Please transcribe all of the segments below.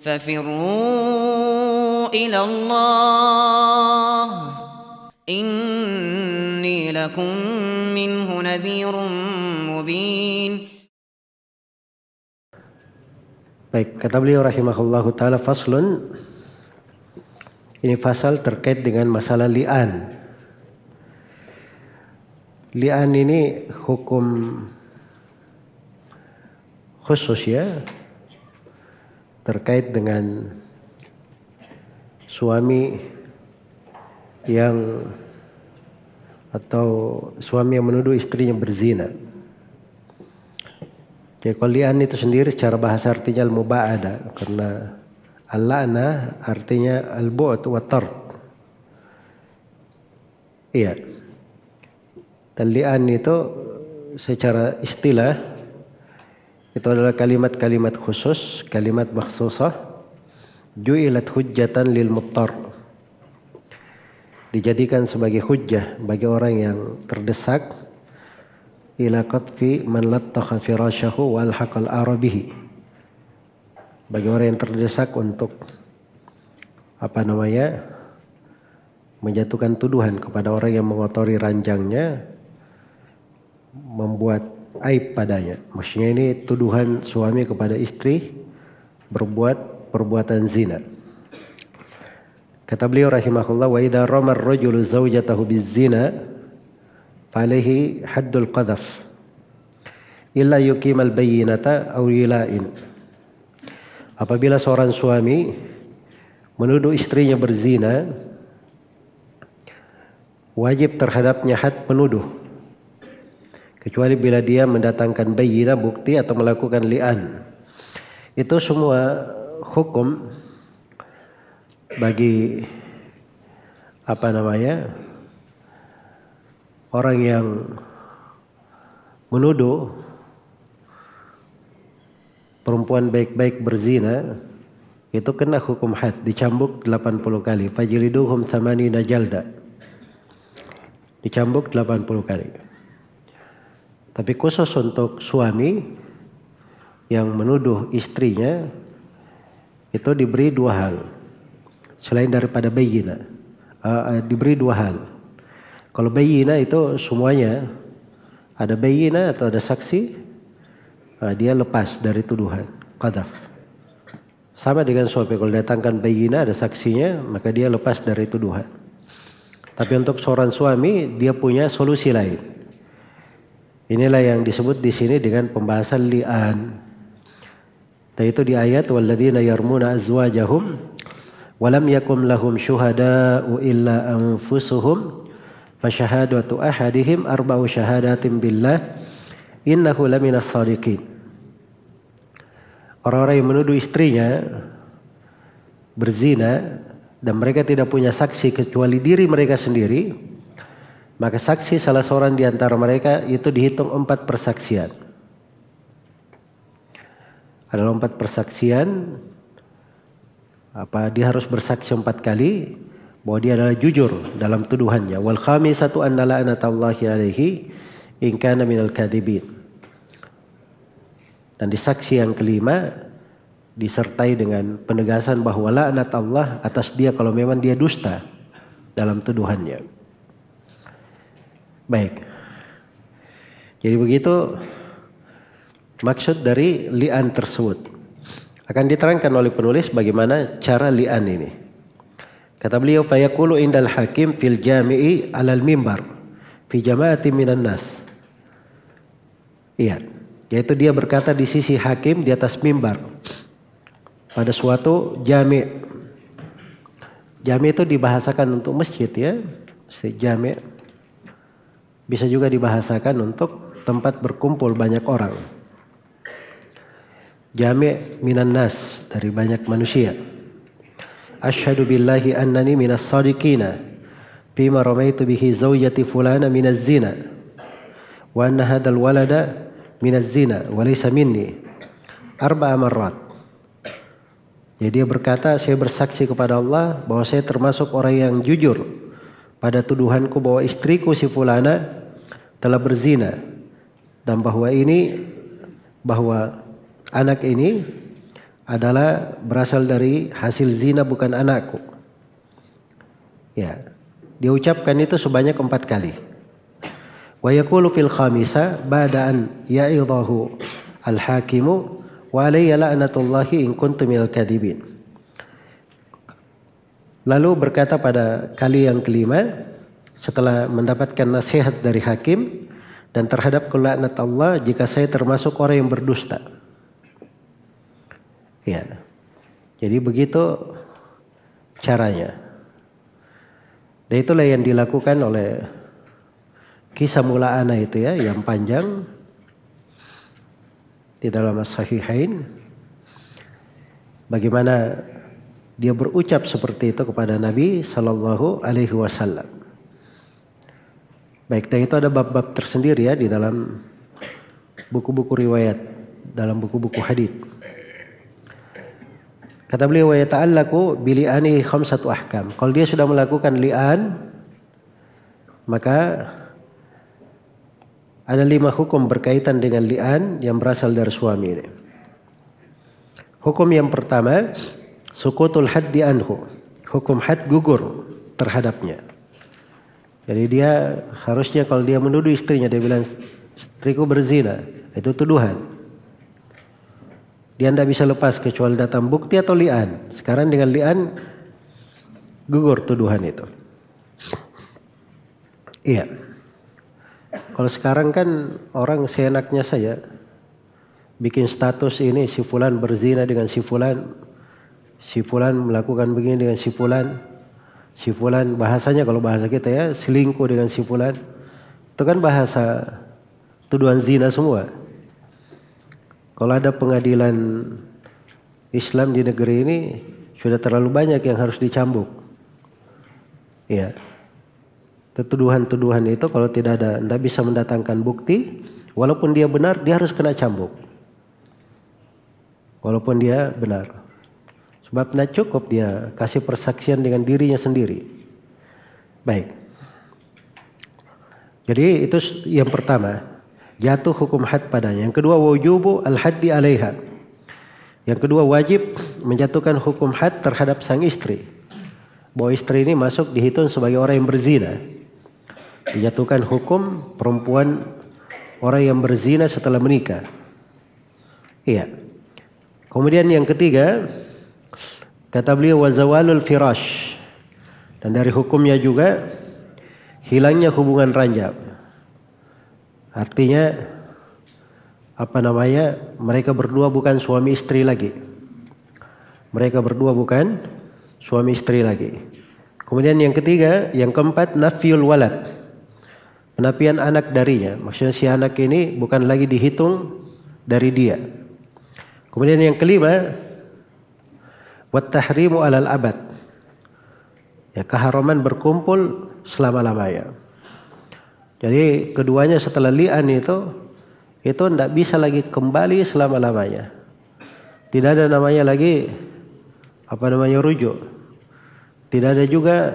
ففروا إلى الله إني لكم منه نذير مبين. Baik, kata beliau rahimahullahu ta'ala, faslun, ini fasal terkait dengan masalah li'an. Li'an ini hukum khusus ya, terkait dengan suami yang menuduh istrinya berzina. Jadi kalau li'an itu sendiri secara bahasa artinya al-muba'ada, karena al-la'na artinya al-bu'd wa tard. Iya. Dan li'an itu secara istilah itu adalah kalimat-kalimat khusus, kalimat makhsusah, ju'ilat hujjatan lil muttar. Dijadikan sebagai hujjah bagi orang yang terdesak, ila qatfi man lattaqa firasyahu wal haqal arabihi, bagi orang yang terdesak untuk menjatuhkan tuduhan kepada orang yang mengotori ranjangnya, membuat aib padanya. Maksudnya ini tuduhan suami kepada istri berbuat perbuatan zina. Kata beliau rahimahullah, wa idza rama ar-rajulu zawjatahu biz-zina alaihi haddul qadhaf illa yuqimal bayyinata aw yula'in. Apabila seorang suami menuduh istrinya berzina, wajib terhadapnya had penuduh, kecuali bila dia mendatangkan bayyinah, bukti, atau melakukan li'an. Itu semua hukum bagi orang yang menuduh perempuan baik-baik berzina, itu kena hukum had, dicambuk 80 kali. Fajliduhum 80 jalda. Dicambuk 80 kali. Tapi khusus untuk suami yang menuduh istrinya, itu diberi dua hal. Selain daripada bayyinah, diberi dua hal. Kalau bayyinah itu semuanya, ada bayyinah atau ada saksi, dia lepas dari tuduhan qadhaf. Sama dengan suami, kalau datangkan bayyinah, ada saksinya, maka dia lepas dari tuduhan. Tapi untuk seorang suami, dia punya solusi lain. Inilah yang disebut di sini dengan pembahasan li'an. Dan itu di ayat walladzina yarmuna azwajahum walam yakum lahum syuhada'u illa anfusuhum fasyahadatu ahadihim arba'u syahadatin billah innahu laminas shadiqin. Orang-orang yang menuduh istrinya berzina dan mereka tidak punya saksi kecuali diri mereka sendiri, maka saksi salah seorang di antara mereka itu dihitung 4 persaksian. Adalah 4 persaksian, dia harus bersaksi 4 kali bahwa dia adalah jujur dalam tuduhannya. Wal khamisatu anna la'natallahi alaihi in kana minal kadhibin. Dan di saksi yang kelima disertai dengan penegasan bahwa laknat Allah atas dia kalau memang dia dusta dalam tuduhannya. Baik. Jadi begitu maksud dari li'an tersebut. Akan diterangkan oleh penulis bagaimana cara li'an ini. Kata beliau, fayaqulu indal hakim fil jami'i alal mimbar fi jama'atin minan nas. Iya, yaitu dia berkata di sisi hakim di atas mimbar pada suatu jami'. Jami' itu dibahasakan untuk masjid ya. Jami' bisa juga dibahasakan untuk tempat berkumpul banyak orang. Jami' minan nas, dari banyak manusia. Asyhadu billahi annani minas sadiqina bima ramaitu bihi zawjati fulana minaz zina wa anna hadzal walada minaz zina wa laysa minni 4 marrat. Jadi dia berkata, saya bersaksi kepada Allah bahwa saya termasuk orang yang jujur pada tuduhanku bahwa istriku si fulana telah berzina dan bahwa anak ini adalah berasal dari hasil zina, bukan anakku. Ya, dia ucapkan itu sebanyak 4 kali. Wa yaqulu fil khamisa ba'da an ya'idahu al-hakimu wa alayya la'natullahi in kuntu minal kadhibin. Lalu berkata pada kali yang kelima setelah mendapatkan nasihat dari hakim, dan terhadap laknat Allah jika saya termasuk orang yang berdusta. Ya. Jadi begitu caranya. Dan itulah yang dilakukan oleh kisah mula'ana itu ya, yang panjang di dalam as-sahihain. Bagaimana dia berucap seperti itu kepada Nabi sallallahu alaihi wasallam. Baik, dan itu ada bab-bab tersendiri ya di dalam buku-buku riwayat, dalam buku-buku hadits. Kata beliau, wa yata'allaqu bi li'ani 5 ahkam. Kalau dia sudah melakukan li'an, maka ada 5 hukum berkaitan dengan li'an yang berasal dari suami ini. Hukum yang pertama, sukutul haddi anhu. Hukum had gugur terhadapnya. Jadi dia harusnya kalau dia menuduh istrinya, dia bilang istriku berzina, itu tuduhan. Dia tidak bisa lepas kecuali datang bukti atau li'an. Sekarang dengan li'an gugur tuduhan itu. Iya. Kalau sekarang kan orang seenaknya saja bikin status ini, si fulan berzina dengan si fulan melakukan begini dengan si fulan, bahasanya kalau bahasa kita ya selingkuh dengan si fulan. Itu kan bahasa tuduhan zina semua. Kalau ada pengadilan Islam di negeri ini sudah terlalu banyak yang harus dicambuk. Ya. Tuduhan-tuduhan itu kalau tidak bisa mendatangkan bukti, walaupun dia benar, dia harus kena cambuk. Walaupun dia benar. Sebab tidak cukup dia kasih persaksian dengan dirinya sendiri. Baik. Jadi itu yang pertama, jatuh hukum had padanya. Yang kedua, wujubu al-haddi alaiha. Yang kedua, wajib menjatuhkan hukum had terhadap sang istri. Bahwa istri ini masuk dihitung sebagai orang yang berzina. Dijatuhkan hukum perempuan orang yang berzina setelah menikah. Iya. Kemudian yang ketiga, kata beliau wazawalul firash, dan dari hukumnya juga hilangnya hubungan ranjau. Artinya mereka berdua bukan suami istri lagi. Mereka berdua bukan suami istri lagi. Kemudian yang ketiga, yang keempat, nafyul walad, penafian anak darinya. Maksudnya si anak ini bukan lagi dihitung dari dia. Kemudian yang kelima, wat tahrimu alal abad, ya, keharaman berkumpul selama-lamanya. Jadi keduanya setelah li'an itu tidak bisa lagi kembali selama-lamanya. Tidak ada namanya lagi rujuk. Tidak ada juga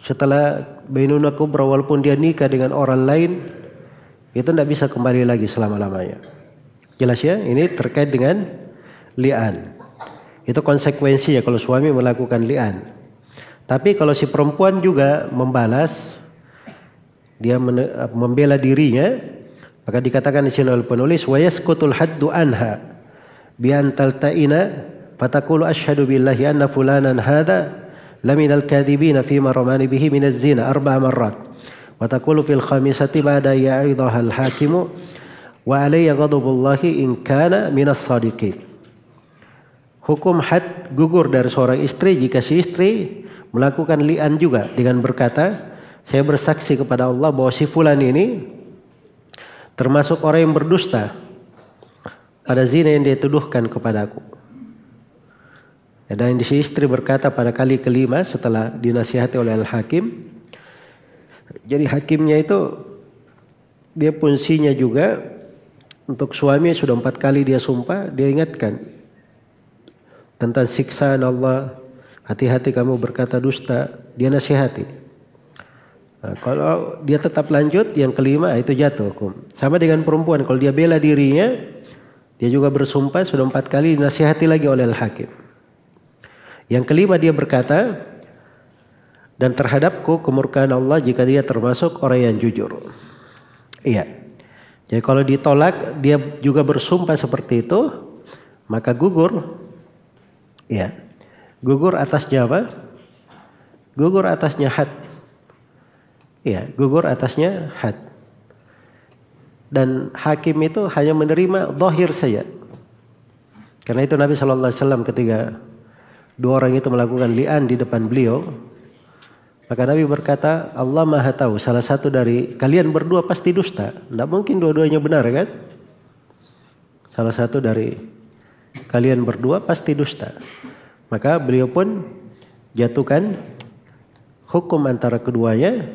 setelah bainuna kubra, walaupun dia nikah dengan orang lain, itu tidak bisa kembali lagi selama-lamanya. Jelas ya, ini terkait dengan li'an. Itu konsekuensinya kalau suami melakukan li'an. Tapi kalau si perempuan juga membalas, dia membela dirinya, maka dikatakan di sini oleh penulis, wa yasqutul haddu anha bi an talta'ina fataqulu asyhadu billahi anna fulanan hadha laminal kadhibina fi ma ramani bihi min az-zina 4 marrat wa taqulu fil khamisati ba'da ya'idhaha al-hakimu wa alayya ghadabullahi in kana minas sadiqin. Hukum had gugur dari seorang istri jika si istri melakukan li'an juga dengan berkata, saya bersaksi kepada Allah bahwa si fulan ini termasuk orang yang berdusta pada zina yang dia tuduhkan kepadaku. Dan si istri berkata pada kali kelima setelah dinasihati oleh al-hakim. Jadi hakimnya itu dia fungsinya juga untuk suami, sudah 4 kali dia sumpah, dia ingatkan tentang siksaan Allah. Hati-hati kamu berkata dusta, dia nasihati. Nah, kalau dia tetap lanjut, yang kelima itu jatuh hukum. Sama dengan perempuan, kalau dia bela dirinya, Dia juga bersumpah sudah 4 kali, dinasihati lagi oleh al-hakim. Yang kelima dia berkata, dan terhadapku kemurkaan Allah jika dia termasuk orang yang jujur. Iya. Jadi kalau ditolak dia juga bersumpah seperti itu, maka gugur. Iya. Gugur atasnya apa? Gugur atasnya had. Iya, gugur atasnya had. Dan hakim itu hanya menerima zahir saja. Karena itu Nabi SAW ketika 2 orang itu melakukan li'an di depan beliau, maka Nabi berkata, Allah Maha tahu, salah satu dari kalian berdua pasti dusta. Tidak mungkin dua-duanya benar kan? Salah satu dari kalian berdua pasti dusta. Maka beliau pun jatuhkan hukum antara keduanya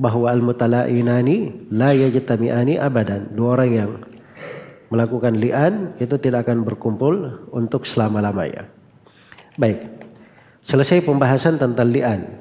bahwa al-mutala'inani la yajtami'ani abadan. 2 orang yang melakukan li'an itu tidak akan berkumpul untuk selama-lamanya. Baik. Selesai pembahasan tentang li'an.